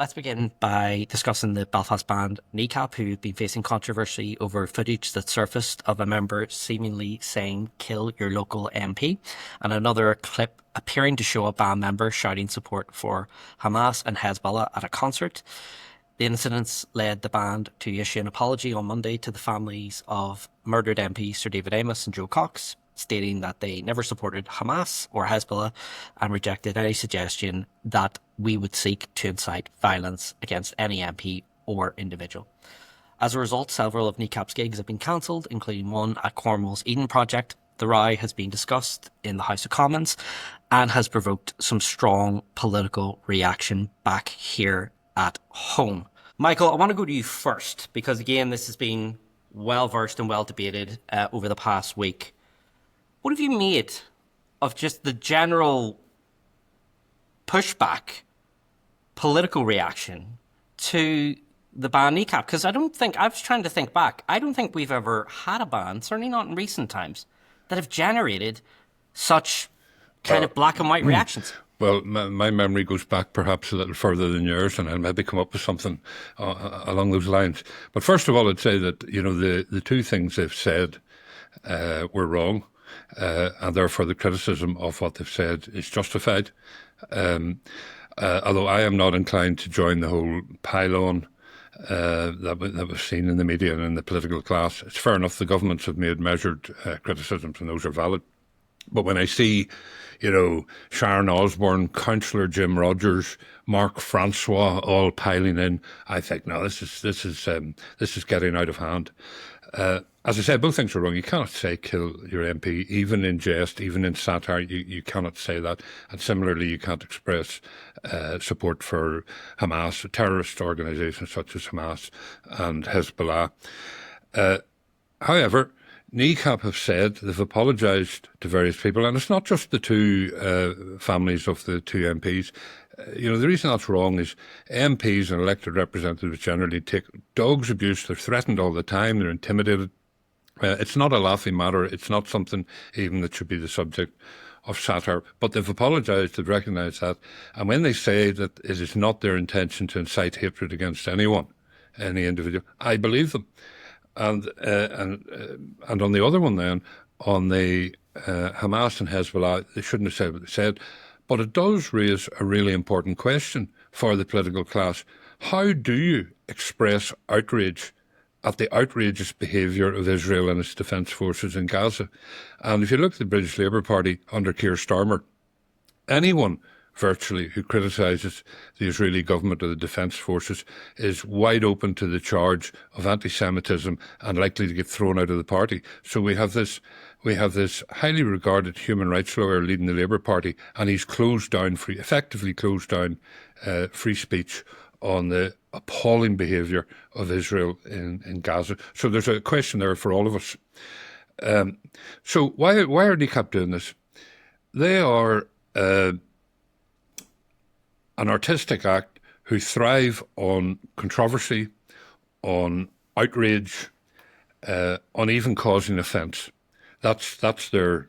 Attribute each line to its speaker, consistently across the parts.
Speaker 1: Let's begin by discussing the Belfast band Kneecap, who've been facing controversy over footage that surfaced of a member seemingly saying, "Kill your local MP," and another clip appearing to show a band member shouting support for Hamas and Hezbollah at a concert. The incidents led the band to issue an apology on Monday to the families of murdered MPs Sir David Amess and Joe Cox, stating that they never supported Hamas or Hezbollah and rejected any suggestion that we would seek to incite violence against any MP or individual. As a result, several of Kneecap's gigs have been cancelled, including one at Cornwall's Eden Project. The row has been discussed in the House of Commons and has provoked some strong political reaction back here at home. Michael, I want to go to you first because, again, this has been well versed and well debated over the past week. What have you made of just the general pushback, political reaction to the band Kneecap? Because I was trying to think back, I don't think we've ever had a band, certainly not in recent times, that have generated such kind of black and white reactions.
Speaker 2: Well, my memory goes back perhaps a little further than yours, and I'll maybe come up with something along those lines. But first of all, I'd say that, the two things they've said were wrong. And therefore the criticism of what they've said is justified. Although I am not inclined to join the whole pile-on that was seen in the media and in the political class. It's fair enough, the governments have made measured criticisms and those are valid. But when I see, Sharon Osbourne, Councillor Jim Rogers, Mark Francois all piling in, I think, no, this is getting out of hand. As I said, both things are wrong. You cannot say kill your MP, even in jest, even in satire. You cannot say that. And similarly, you can't express support for Hamas, terrorist organisations such as Hamas and Hezbollah. However, Kneecap have said they've apologised to various people, and it's not just the two families of the two MPs. The reason that's wrong is MPs and elected representatives generally take dogs abuse. They're threatened all the time. They're intimidated. It's not a laughing matter. It's not something even that should be the subject of satire. But they've apologised, they've recognised that. And when they say that it is not their intention to incite hatred against anyone, any individual, I believe them. And on the other one then, on the Hamas and Hezbollah, they shouldn't have said what they said. But it does raise a really important question for the political class. How do you express outrage at the outrageous behaviour of Israel and its defence forces in Gaza? And if you look at the British Labour Party under Keir Starmer, anyone virtually who criticises the Israeli government or the defence forces is wide open to the charge of anti-Semitism and likely to get thrown out of the party. So we have this highly regarded human rights lawyer leading the Labour Party, and he's effectively closed down free speech on the appalling behaviour of Israel in Gaza. So there's a question there for all of us. So why are Kneecap doing this? They are an artistic act who thrive on controversy, on outrage, on even causing offence. That's their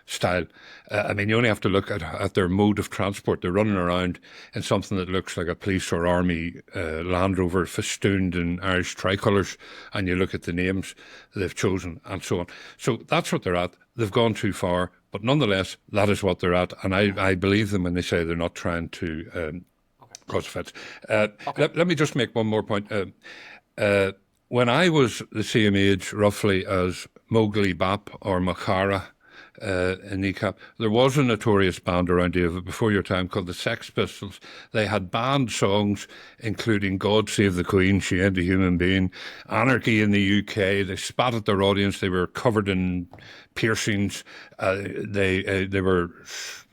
Speaker 2: style. You only have to look at their mode of transport. They're running around in something that looks like a police or army Land Rover festooned in Irish tricolours, and you look at the names they've chosen and so on. So that's what they're at. They've gone too far, but nonetheless, that is what they're at. And I believe them when they say they're not trying to cause offence. Let me just make one more point. When I was the same age, roughly, as Mowgli Bap or Makhara in Kneecap, there was a notorious band around here before your time called the Sex Pistols. They had banned songs including God Save the Queen, She Ain't a Human Being, Anarchy in the UK. They spat at their audience. They were covered in piercings. They were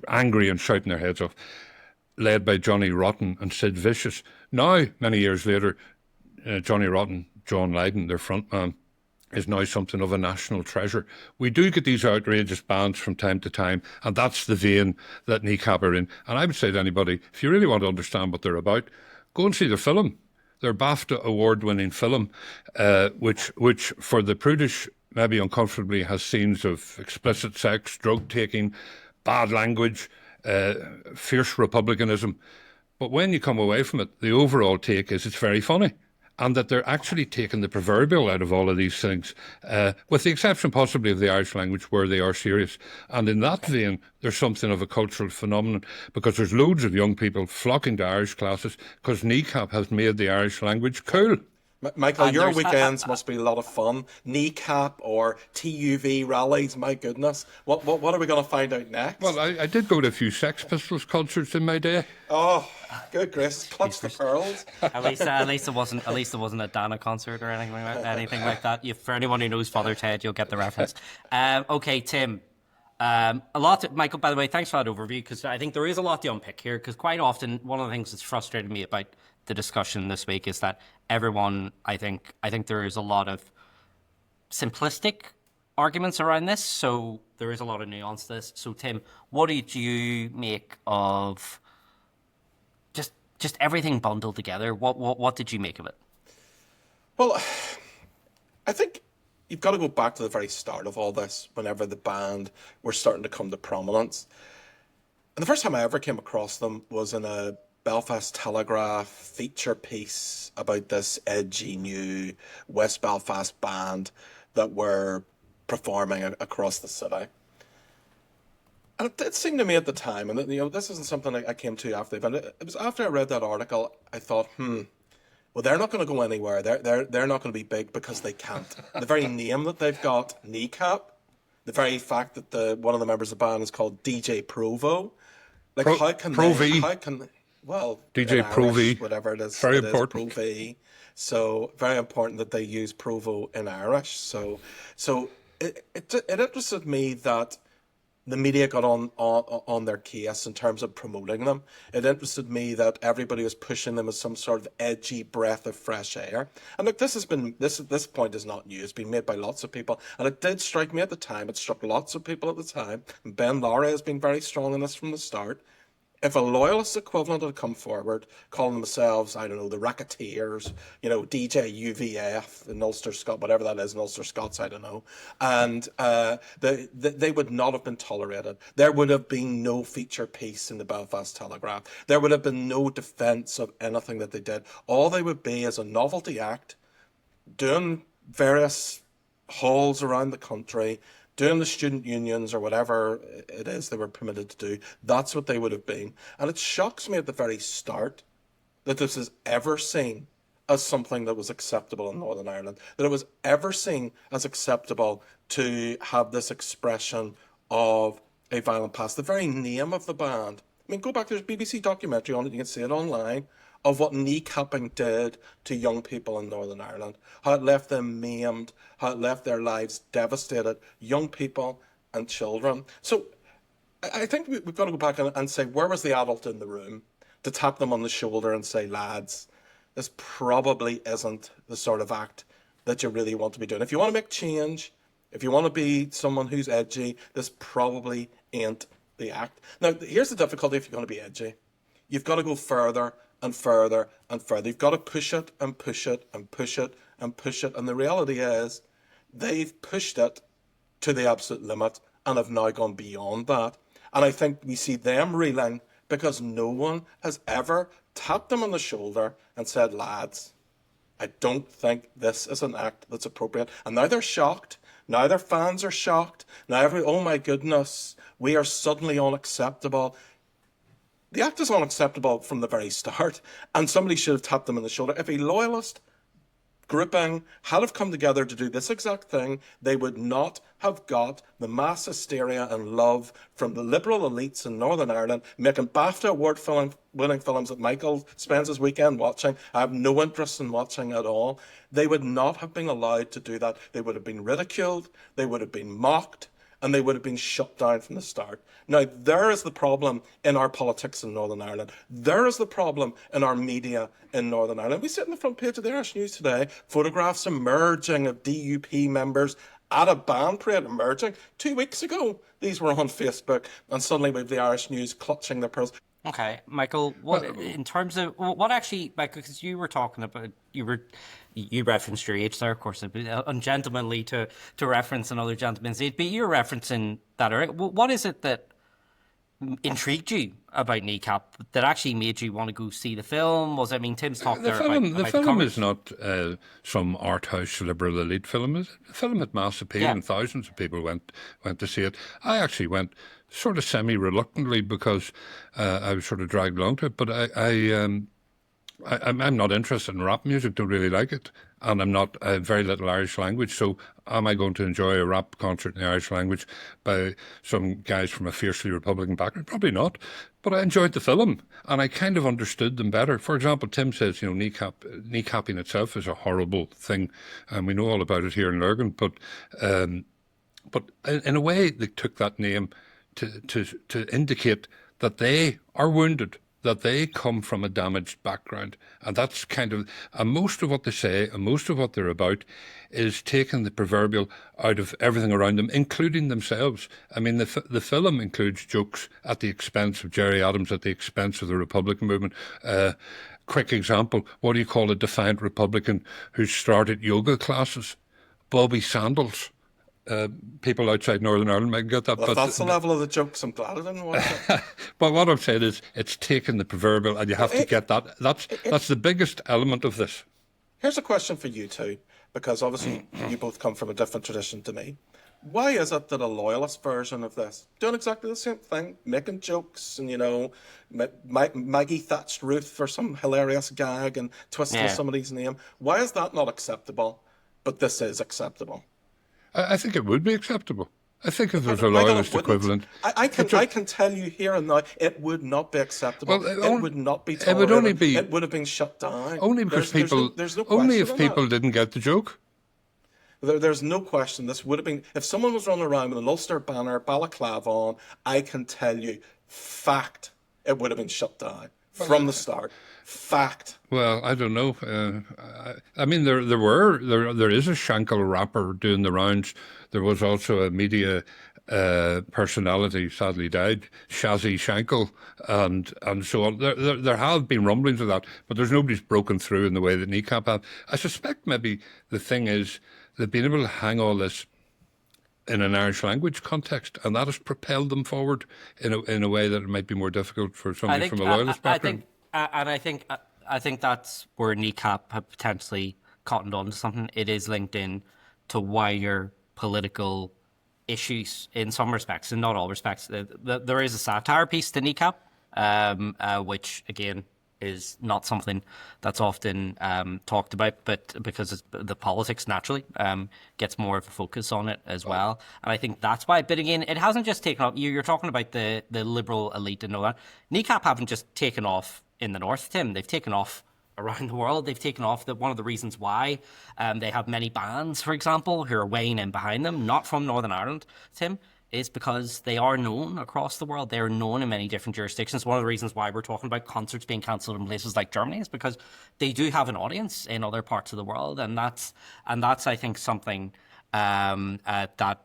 Speaker 2: angry and shouting their heads off, led by Johnny Rotten and Sid Vicious. Now, many years later, Johnny Rotten, John Lydon, their frontman, is now something of a national treasure. We do get these outrageous bands from time to time, and that's the vein that Kneecap are in. And I would say to anybody, if you really want to understand what they're about, go and see their film. Their BAFTA award-winning film, which for the prudish maybe uncomfortably has scenes of explicit sex, drug taking, bad language, fierce republicanism. But when you come away from it, the overall take is it's very funny. And that they're actually taking the proverbial out of all of these things, with the exception possibly of the Irish language, where they are serious. And in that vein, there's something of a cultural phenomenon, because there's loads of young people flocking to Irish classes because Kneecap has made the Irish language cool.
Speaker 3: Michael,
Speaker 1: And
Speaker 3: your
Speaker 1: there's
Speaker 3: weekends must be a lot of fun. Kneecap or TUV rallies, my goodness. What are we going to find out next?
Speaker 2: Well, I did go to a few Sex Pistols concerts in my day.
Speaker 3: Oh, good grace. Clutch the pearls.
Speaker 1: At least it wasn't a Dana concert or anything like that. For anyone who knows Father Ted, you'll get the reference. Okay, Tim. Michael, by the way, thanks for that overview, because I think there is a lot to unpick here, because quite often one of the things that's frustrated me about the discussion this week is that everyone, I think there is a lot of simplistic arguments around this, so there is a lot of nuance to this. So Tim, what did you make of just everything bundled together? What did you make of it?
Speaker 3: Well, I think you've got to go back to the very start of all this, whenever the band were starting to come to prominence. And the first time I ever came across them was in a Belfast Telegraph feature piece about this edgy new West Belfast band that were performing across the city. And it did seem to me at the time, and this isn't something I came to after the event. It was after I read that article, I thought, well, they're not going to go anywhere. They're not going to be big because they can't. The very name that they've got, Kneecap, the very fact that one of the members of the band is called DJ Provo, like how can well,
Speaker 2: DJ Provi,
Speaker 3: whatever it is,
Speaker 2: very important.
Speaker 3: Provi. So very important that they use Provo in Irish. So it interested me that the media got on their case in terms of promoting them. It interested me that everybody was pushing them as some sort of edgy breath of fresh air. And look, this point is not new. It's been made by lots of people, and it did strike me at the time. It struck lots of people at the time. And Ben Lowry has been very strong in this from the start. If a Loyalist equivalent had come forward, calling themselves, I don't know, the Racketeers, DJ UVF in Ulster Scot, whatever that is in Ulster Scots, I don't know, and they would not have been tolerated. There would have been no feature piece in the Belfast Telegraph. There would have been no defence of anything that they did. All they would be is a novelty act, doing various halls around the country, doing the student unions or whatever it is they were permitted to do. That's what they would have been. And it shocks me at the very start that this is ever seen as something that was acceptable in Northern Ireland, that it was ever seen as acceptable to have this expression of a violent past. The very name of the band. I mean, go back, there's a BBC documentary on it, you can see it online, of what kneecapping did to young people in Northern Ireland, how it left them maimed, how it left their lives devastated, young people and children. So I think we've got to go back and say, where was the adult in the room to tap them on the shoulder and say, lads, this probably isn't the sort of act that you really want to be doing. If you want to make change, if you want to be someone who's edgy, this probably ain't the act. Now, here's the difficulty if you're going to be edgy. You've got to go further and further and further. You've got to push it and push it and push it and push it. And the reality is they've pushed it to the absolute limit and have now gone beyond that. And I think we see them reeling because no one has ever tapped them on the shoulder and said, lads, I don't think this is an act that's appropriate. And now they're shocked. Now their fans are shocked. Now oh my goodness, we are suddenly unacceptable. The act is unacceptable from the very start, and somebody should have tapped them on the shoulder. If a Loyalist grouping had have come together to do this exact thing, they would not have got the mass hysteria and love from the liberal elites in Northern Ireland, making BAFTA award-winning films that Michael spends his weekend watching. I have no interest in watching at all. They would not have been allowed to do that. They would have been ridiculed, they would have been mocked, and they would have been shut down from the start. Now, there is the problem in our politics in Northern Ireland. There is the problem in our media in Northern Ireland. We sit on the front page of the Irish News today, photographs emerging of DUP members at a band parade emerging. 2 weeks ago, these were on Facebook, and suddenly we have the Irish News clutching their pearls.
Speaker 1: Okay, Michael, in terms of what actually, Michael, because you were talking about, you referenced your age there, of course, it'd be ungentlemanly to reference another gentleman's age, but you're referencing that, right? What is it that intrigued you about Kneecap that actually made you want to go see the film? Was it, I mean, Tim's talked there
Speaker 2: The
Speaker 1: about the
Speaker 2: film is
Speaker 1: covers.
Speaker 2: not some art house liberal elite film. The film had mass appeal,
Speaker 1: Yeah.
Speaker 2: and thousands of people went to see it. I actually went sort of semi reluctantly because I was sort of dragged along to it. But I'm not interested in rap music, don't really like it. And I'm not very little Irish language, so am I going to enjoy a rap concert in the Irish language by some guys from a fiercely Republican background? Probably not. But I enjoyed the film, and I kind of understood them better. For example, Tim says, kneecapping itself is a horrible thing, and we know all about it here in Lurgan. But in a way, they took that name to indicate that they are wounded, that they come from a damaged background. And that's and most of what they say and most of what they're about is taking the proverbial out of everything around them, including themselves. I mean, the film includes jokes at the expense of Gerry Adams, at the expense of the Republican movement. Quick example, what do you call a defiant Republican who started yoga classes? Bobby Sandals. People outside Northern Ireland might get that.
Speaker 3: Well, if that's the level of the jokes, I'm glad I didn't watch it.
Speaker 2: But what I'm saying is, it's taken the proverbial, and you have to get that. That's the biggest element of this.
Speaker 3: Here's a question for you two, because obviously you both come from a different tradition to me. Why is it that a loyalist version of this, doing exactly the same thing, making jokes and, Maggie thatched Ruth for some hilarious gag and twisting somebody's name, why is that not acceptable, but this is acceptable?
Speaker 2: I think it would be acceptable. I think if there's a loyalist equivalent,
Speaker 3: I can tell you here and now, it would not be acceptable.
Speaker 2: Well,
Speaker 3: it would not be tolerated.
Speaker 2: It would only be.
Speaker 3: It would have been shut down.
Speaker 2: Only because
Speaker 3: there's no
Speaker 2: only if
Speaker 3: question
Speaker 2: people didn't get the joke.
Speaker 3: There's no question this would have been, if someone was running around with an Ulster banner, balaclava on, I can tell you, fact, it would have been shut down from the start. Fact.
Speaker 2: Well, I don't know. I mean, there is a Shankle rapper doing the rounds. There was also a media personality, sadly died, Shazzy Shankle, and so on. There have been rumblings of that, but there's nobody's broken through in the way that Kneecap have. I suspect maybe the thing is they've been able to hang all this in an Irish language context, and that has propelled them forward in a way that it might be more difficult for somebody from a loyalist background.
Speaker 1: I think that's where Kneecap have potentially cottoned on to something. It is linked in to wider political issues in some respects, in not all respects. There is a satire piece to Kneecap, which again is not something that's often talked about, but because the politics naturally gets more of a focus on it as well. And I think that's why. But again, it hasn't just taken off. You're talking about the liberal elite and all that. Kneecap haven't just taken off in the north, Tim. They've taken off around the world. They've taken off. One of the reasons why they have many bands, for example, who are weighing in behind them, not from Northern Ireland, Tim, is because they are known across the world. They are known in many different jurisdictions. One of the reasons why we're talking about concerts being cancelled in places like Germany is because they do have an audience in other parts of the world, and that's I think something that.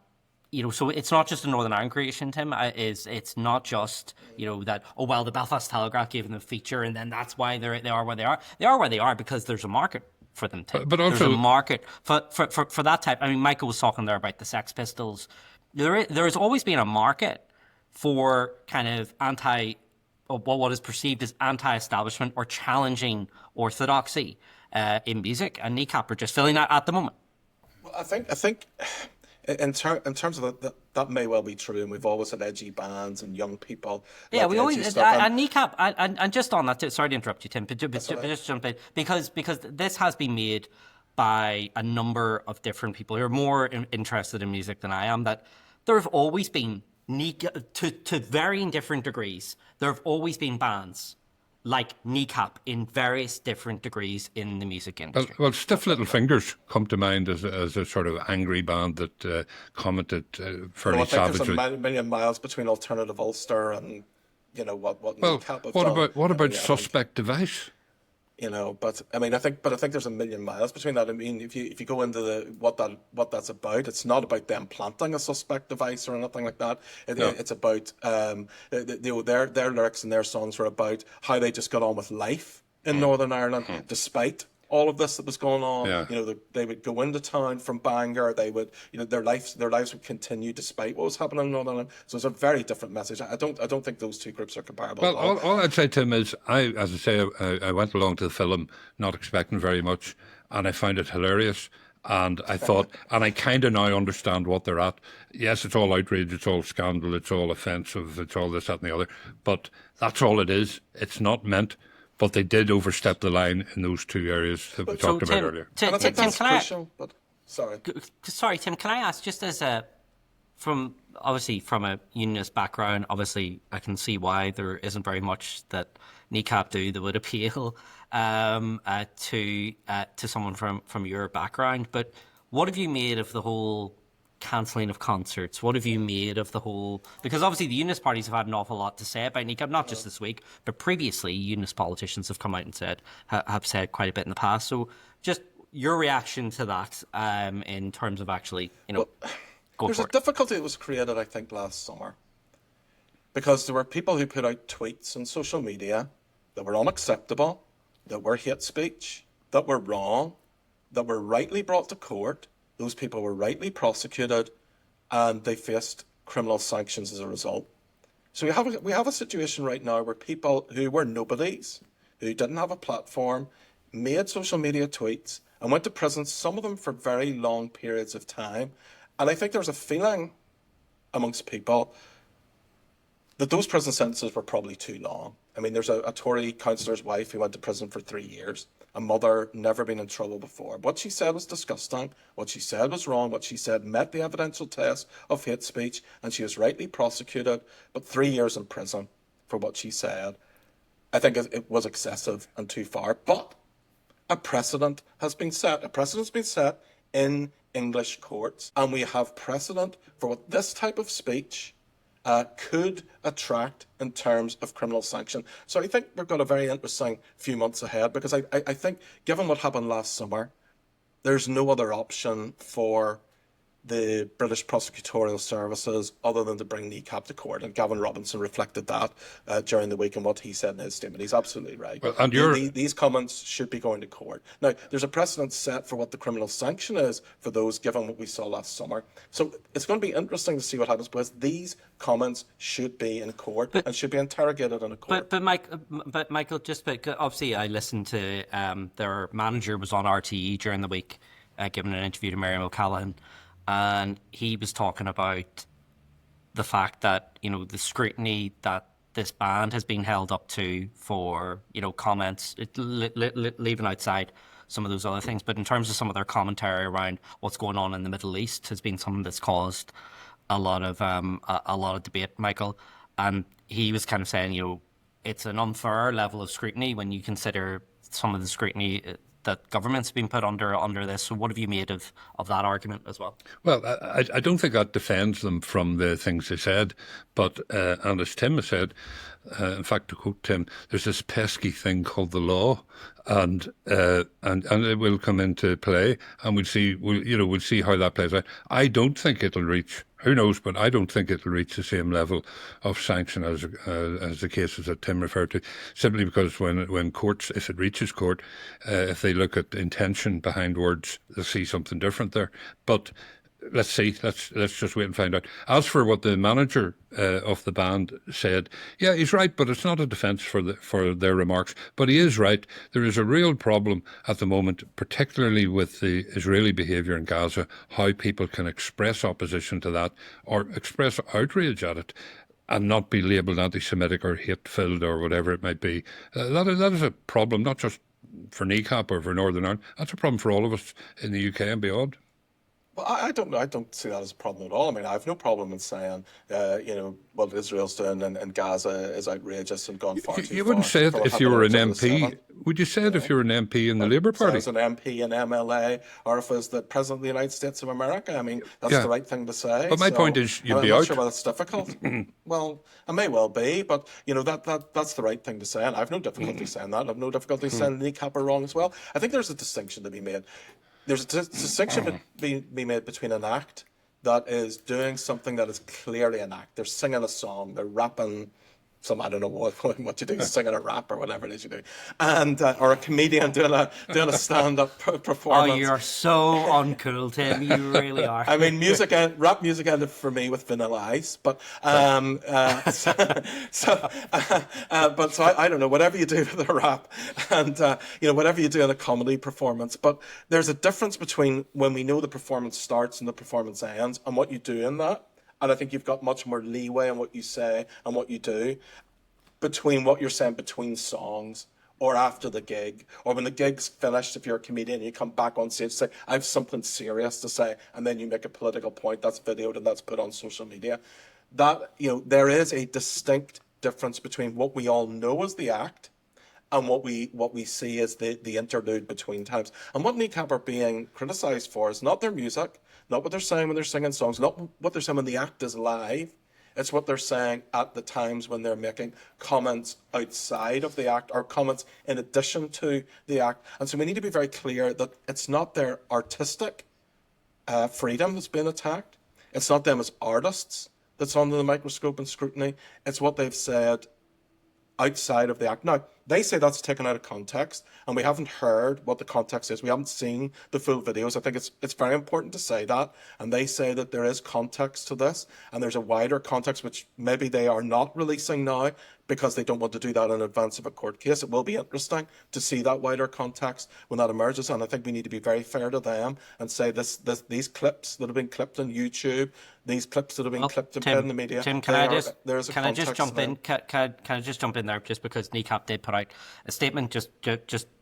Speaker 1: So it's not just a Northern Ireland creation, Tim. It's not just that the Belfast Telegraph gave them a feature and then that's why they are where they are. They are where they are because there's a market for them, Tim.
Speaker 2: But also
Speaker 1: there's a market for that type. I mean, Michael was talking there about the Sex Pistols. There has always been a market for kind of what is perceived as anti-establishment or challenging orthodoxy in music, and Kneecap are just filling that at the moment.
Speaker 3: Well, I think. In terms of that may well be true, and we've always had edgy bands and young people.
Speaker 1: Yeah, we always and Kneecap and just on that. Sorry to interrupt you, Tim, but just jump in because this has been made by a number of different people who are more interested in music than I am. That there have always been to varying different degrees. There have always been bands like Kneecap in various different degrees in the music industry.
Speaker 2: Well, Stiff Little Fingers come to mind as a sort of angry band that commented fairly savagely.
Speaker 3: There's a million miles between alternative Ulster and what Kneecap have done.
Speaker 2: What about Suspect Device?
Speaker 3: But I think there's a million miles between that. I mean, if you go into what that's about, it's not about them planting a suspect device or anything like that. It's about their lyrics and their songs were about how they just got on with life in Northern Ireland, despite all of this that was going on.
Speaker 2: Yeah.
Speaker 3: You know, they would go into town from Bangor. They would, you know, their lives would continue despite what was happening in Northern Ireland. So it's a very different message. I don't think those two groups are comparable
Speaker 2: Well,
Speaker 3: at all.
Speaker 2: all I'd say, Tim, is as I say, I went along to the film not expecting very much, and I found it hilarious. And I thought, and I kind of now understand what they're at. Yes, it's all outrage, it's all scandal, it's all offensive, it's all this, that, and the other. But that's all it is. It's not meant. But they did overstep the line in those two areas that we talked about earlier.
Speaker 3: And I think
Speaker 1: Tim,
Speaker 3: that's crucial. But sorry.
Speaker 1: Sorry, Tim, can I ask, just as from a unionist background, obviously I can see why there isn't very much that Kneecap do that would appeal to someone from your background. But what have you made of the whole cancelling of concerts? What have you made of the whole... Because obviously the unionist parties have had an awful lot to say about Kneecap, not just this week, but previously unionist politicians have come out and have said quite a bit in the past. So just your reaction to that in terms of actually,
Speaker 3: There's a difficulty that was created, I think, last summer. Because there were people who put out tweets on social media that were unacceptable, that were hate speech, that were wrong, that were rightly brought to court. Those people were rightly prosecuted, and they faced criminal sanctions as a result. So we have a situation right now where people who were nobodies, who didn't have a platform, made social media tweets and went to prison, some of them for very long periods of time. And I think there's a feeling amongst people that those prison sentences were probably too long. I mean, there's a Tory councillor's wife who went to prison for 3 years. A mother, never been in trouble before. What she said was disgusting. What she said was wrong. What she said met the evidential test of hate speech, and she was rightly prosecuted, but 3 years in prison for what she said. I think it was excessive and too far. But a precedent has been set. A precedent's been set in English courts, and we have precedent for what this type of speech could attract in terms of criminal sanction. So I think we've got a very interesting few months ahead, because I think, given what happened last summer, there's no other option for the British prosecutorial services other than to bring Kneecap to court. And Gavin Robinson reflected that during the week in what he said in his statement. He's absolutely right.
Speaker 2: Well, and
Speaker 3: these comments should be going to court. Now, there's a precedent set for what the criminal sanction is for those, given what we saw last summer. So it's going to be interesting to see what happens, because these comments should be in court and should be interrogated in a court.
Speaker 1: But Michael, obviously I listened to their manager was on RTE during the week, giving an interview to Miriam O'Callaghan. And he was talking about the fact that, the scrutiny that this band has been held up to for, comments, leaving outside some of those other things. But in terms of some of their commentary around what's going on in the Middle East has been something that's caused a lot of debate, Michael. And he was kind of saying, it's an unfair level of scrutiny when you consider some of the scrutiny that government's been put under this. So what have you made of that argument as well?
Speaker 2: Well, I don't think that defends them from the things they said. But, and as Tim has said, in fact, to quote Tim, there's this pesky thing called the law, and it will come into play, and we'll see how that plays out. I don't think it'll reach, who knows, but I don't think it'll reach the same level of sanction as the cases that Tim referred to, simply because when courts, if it reaches court, if they look at intention behind words, they'll see something different there. But let's see. Let's just wait and find out. As for what the manager of the band said, yeah, he's right, but it's not a defence for their remarks. But he is right. There is a real problem at the moment, particularly with the Israeli behaviour in Gaza, how people can express opposition to that or express outrage at it and not be labelled anti-Semitic or hate-filled or whatever it might be. That is a problem, not just for Kneecap or for Northern Ireland. That's a problem for all of us in the UK and beyond.
Speaker 3: Well, I don't see that as a problem at all. I mean, I have no problem in saying, what Israel's doing in Gaza is outrageous and gone far too far.
Speaker 2: You wouldn't say it if you were an MP. Would you say it if you were an MP in the Labour Party?
Speaker 3: As an MP, an MLA, or if it was the President of the United States of America. I mean, that's the right thing to say.
Speaker 2: But my point is, you'd be out.
Speaker 3: I'm not sure whether it's difficult. Well, it may well be, but that's the right thing to say, and I have no difficulty saying that. I have no difficulty saying Kneecap are wrong as well. I think there's a distinction to be made. There's a distinction to be made between an act that is doing something that is clearly an act. They're singing a song, they're rapping some, I don't know what you do, singing a rap or whatever it is you do, and or a comedian doing a stand-up
Speaker 1: Oh,
Speaker 3: performance.
Speaker 1: you're so uncool, Tim. You really are.
Speaker 3: I mean, rap music ended for me with Vanilla Ice, but I don't know, whatever you do with a rap, and whatever you do in a comedy performance. But there's a difference between when we know the performance starts and the performance ends, and what you do in that. And I think you've got much more leeway in what you say and what you do between what you're saying between songs or after the gig, or when the gig's finished, if you're a comedian and you come back on stage, say, I have something serious to say, and then you make a political point that's videoed and that's put on social media. That, there is a distinct difference between what we all know as the act and what we see as the interlude between times. And what Kneecap are being criticised for is not their music, not what they're saying when they're singing songs, not what they're saying when the act is live. It's what they're saying at the times when they're making comments outside of the act or comments in addition to the act. And so we need to be very clear that it's not their artistic freedom that's been attacked. It's not them as artists that's under the microscope and scrutiny. It's what they've said outside of the act. Now, they say that's taken out of context, and we haven't heard what the context is. We haven't seen the full videos. I think it's very important to say that. And they say that there is context to this, and there's a wider context, which maybe they are not releasing now because they don't want to do that in advance of a court case. It will be interesting to see that wider context when that emerges, and I think we need to be very fair to them and say these clips that have been clipped on YouTube, these clips that have been clipped in the media.
Speaker 1: Tim, can I just jump in? Can I just jump in there, just because Kneecap did put out a statement, just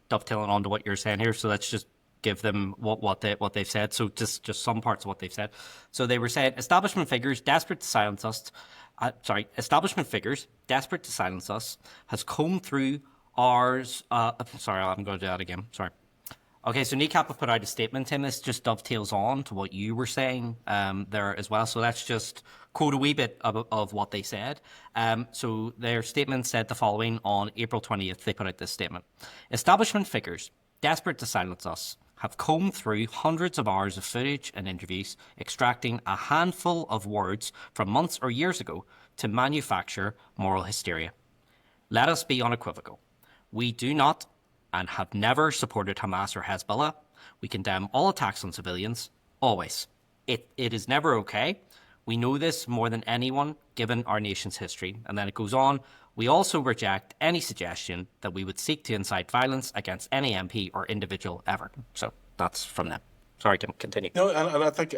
Speaker 1: dovetailing onto what you're saying here. So let's just give them what they've said. So just some parts of what they've said. So they were saying establishment figures desperate to silence us. Establishment figures desperate to silence us has combed through ours. Sorry, I'm going to do that again. Sorry. Okay, so Kneecap have put out a statement, Tim. This just dovetails on to what you were saying there as well. So let's just quote a wee bit of what they said. So their statement said the following on April 20th. They put out this statement. Establishment figures, desperate to silence us, have combed through hundreds of hours of footage and interviews, extracting a handful of words from months or years ago to manufacture moral hysteria. Let us be unequivocal. We do not and have never supported Hamas or Hezbollah. We condemn all attacks on civilians, always. It is never okay. We know this more than anyone, given our nation's history. And then it goes on, we also reject any suggestion that we would seek to incite violence against any MP or individual ever. So that's from them. Sorry, Tim, continue.
Speaker 3: No, and I think,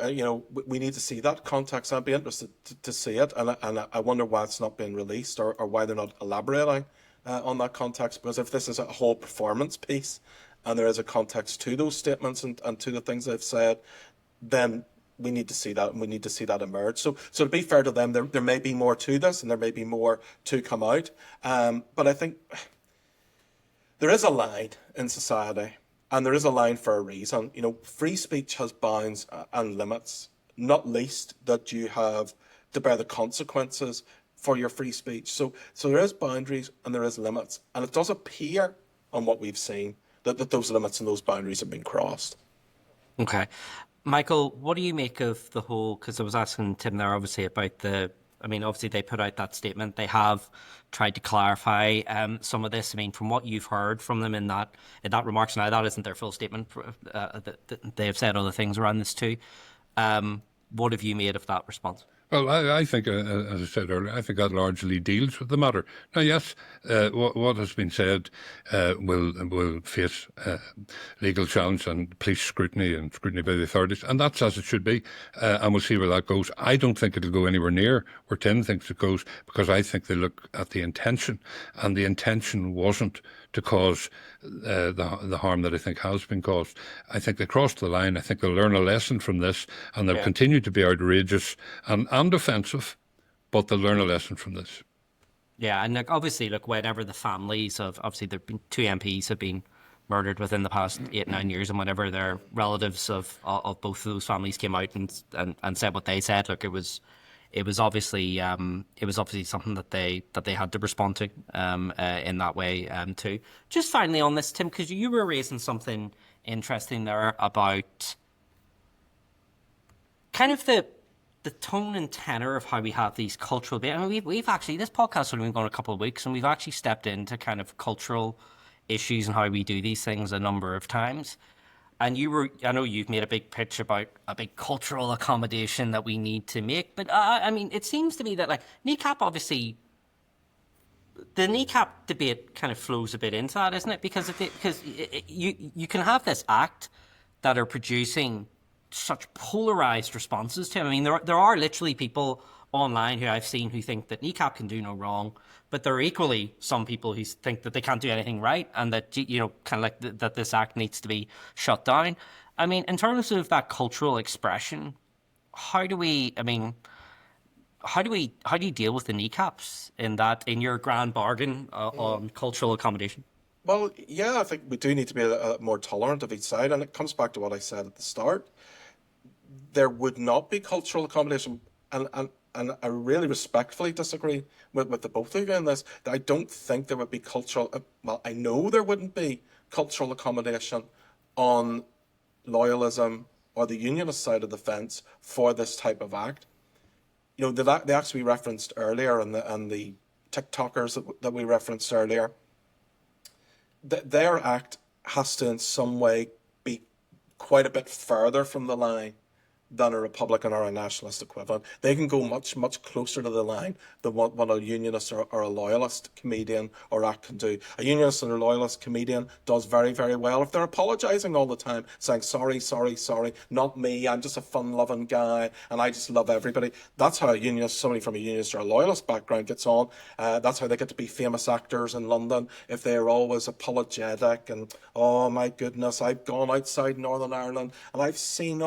Speaker 3: we need to see that context. I'd be interested to see it. And I wonder why it's not been released or why they're not elaborating on that context. Because if this is a whole performance piece and there is a context to those statements and to the things they've said, then we need to see that, and we need to see that emerge. So to be fair to them, there may be more to this, and there may be more to come out. But I think there is a line in society, and there is a line for a reason. Free speech has bounds and limits, not least that you have to bear the consequences for your free speech. So there is boundaries and there is limits, and it does appear on what we've seen that those limits and those boundaries have been crossed.
Speaker 1: Okay. Michael, what do you make of the whole, because I was asking Tim there obviously about obviously they put out that statement. They have tried to clarify some of this. I mean, from what you've heard from them in that remarks, now that isn't their full statement, they have said other things around this too. What have you made of that response?
Speaker 2: Well, I think, as I said earlier, I think that largely deals with the matter. Now, yes, what has been said will face legal challenge and police scrutiny and scrutiny by the authorities, and that's as it should be, and we'll see where that goes. I don't think it'll go anywhere near where Tim thinks it goes, because I think they look at the intention, and the intention wasn't to cause the harm that I think has been caused. I think they crossed the line. I think they'll learn a lesson from this, and they'll continue to be outrageous and offensive, but they'll learn a lesson from this. Yeah,
Speaker 1: and obviously, whenever the families of, obviously there have been 2 MPs have been murdered within the past 8-9 years, and whenever their relatives of both of those families came out and said what they said, it was obviously something that they had to respond to in that way too. Just finally on this, Tim, because you were raising something interesting there about kind of the the tone and tenor of how we have these cultural. I mean, we've actually, this podcast has only been going a couple of weeks, and we've actually stepped into kind of cultural issues and how we do these things a number of times. And I know you've made a big pitch about a big cultural accommodation that we need to make, but I mean, it seems to me that like Kneecap, obviously, the Kneecap debate kind of flows a bit into that, isn't it? Because you can have this act that are producing such polarized responses to him. I mean, there are literally people online who I've seen who think that Kneecap can do no wrong, but there are equally some people who think that they can't do anything right, and that kind of like that this act needs to be shut down. I mean, in terms of that cultural expression, how do you deal with the Kneecaps in your grand bargain on cultural accommodation?
Speaker 3: Well, yeah, I think we do need to be a more tolerant of each side, and it comes back to what I said at the start. There would not be cultural accommodation, and I really respectfully disagree with the both of you in this. I don't think there would be cultural. Well, I know there wouldn't be cultural accommodation on loyalism or the unionist side of the fence for this type of act. The acts we referenced earlier and the TikTokers that we referenced earlier, their act has to in some way be quite a bit further from the line than a Republican or a Nationalist equivalent. They can go much, much closer to the line than what a Unionist or a Loyalist comedian or act can do. A Unionist and a Loyalist comedian does very, very well if they're apologising all the time, saying, sorry, sorry, sorry, not me, I'm just a fun-loving guy, and I just love everybody. That's how a Unionist, somebody from a Unionist or a Loyalist background gets on. That's how they get to be famous actors in London, if they're always apologetic and, oh my goodness, I've gone outside Northern Ireland and I've seen,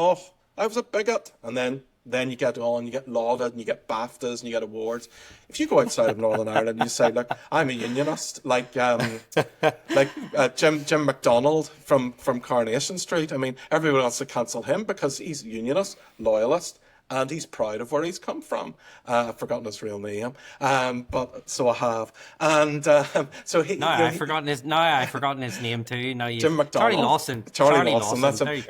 Speaker 3: I was a bigot, and then you get on, you get lauded, and you get BAFTAs, and you get awards. If you go outside of Northern Ireland and you say, look, I'm a unionist, like Jim McDonald from Coronation Street. I mean, everyone wants to cancel him because he's a unionist, loyalist, and he's proud of where he's come from. I've forgotten his real name, but so I have. And so he.
Speaker 1: I've forgotten his name too. No,
Speaker 3: Jim McDonald.
Speaker 1: Charlie Lawson.
Speaker 3: That's him.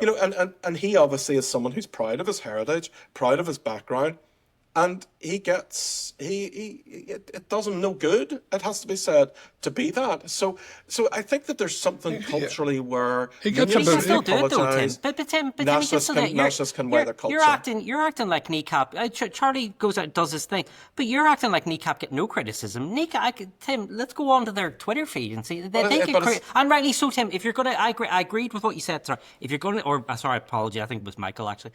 Speaker 3: And he obviously is someone who's proud of his heritage, proud of his background. And it does him no good, it has to be said, to be that. So I think that there's something culturally where
Speaker 2: he gets
Speaker 1: you can still do it though, Tim. But Tim,
Speaker 3: Nationalists can wear their culture.
Speaker 1: You're acting like Kneecap. Charlie goes out and does his thing, but you're acting like Kneecap get no criticism. Tim, let's go on to their Twitter feed and see. And rightly so, Tim. If you're gonna, I agreed with what you said. Sorry, if you're gonna, apology. I think it was Michael actually,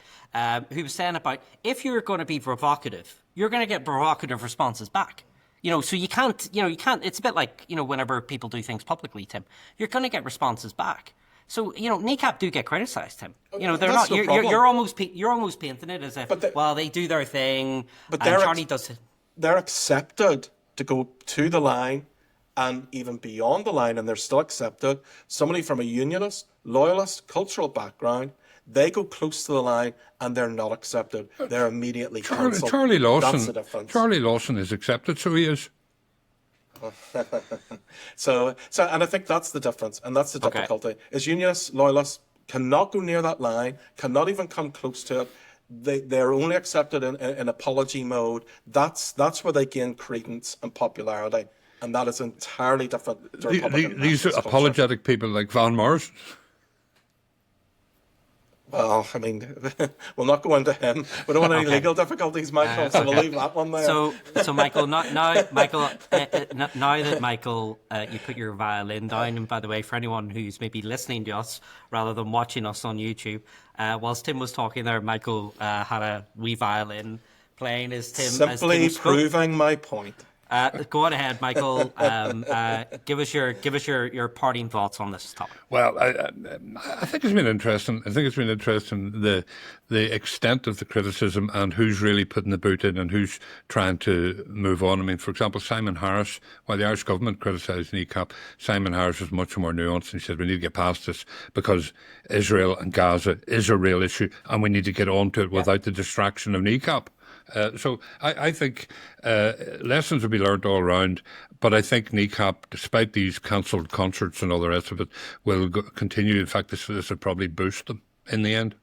Speaker 1: who was saying about if you're going to be provocative, you're going to get provocative responses back. So you can't, it's a bit like, whenever people do things publicly, Tim, you're going to get responses back. So, Kneecap do get criticised, Tim. They're not, you're almost painting it as if, they do their thing, but Charlie does it.
Speaker 3: They're accepted to go to the line and even beyond the line, and they're still accepted. Somebody from a unionist, loyalist, cultural background, they go close to the line and they're not accepted. They're immediately cancelled.
Speaker 2: Charlie Lawson.
Speaker 3: That's the difference.
Speaker 2: Charlie Lawson is accepted, so he is.
Speaker 3: So, and I think that's the difference, and that's the difficulty. Okay. Is unionists, loyalists cannot go near that line, cannot even come close to it. They're only accepted in apology mode. That's where they gain credence and popularity, and that is entirely different to Republican
Speaker 2: these apologetic people like Van Morrison.
Speaker 3: Well, I mean, we'll not go into him. We don't want any legal difficulties, Michael, so we'll leave that one there.
Speaker 1: So Michael, now that Michael, you put your violin down, and by the way, for anyone who's maybe listening to us rather than watching us on YouTube, whilst Tim was talking there, Michael had a wee violin playing as Tim.
Speaker 3: Simply proving my point.
Speaker 1: Go on ahead, Michael. Give us your parting thoughts on this topic.
Speaker 2: Well, I think it's been interesting. I think it's been interesting the extent of the criticism and who's really putting the boot in and who's trying to move on. I mean, for example, Simon Harris, while the Irish government criticised Kneecap, Simon Harris was much more nuanced and he said we need to get past this because Israel and Gaza is a real issue and we need to get on to it without the distraction of Kneecap. So I think lessons will be learned all around, but I think Kneecap, despite these cancelled concerts and all the rest of it, will continue. In fact, this will probably boost them in the end.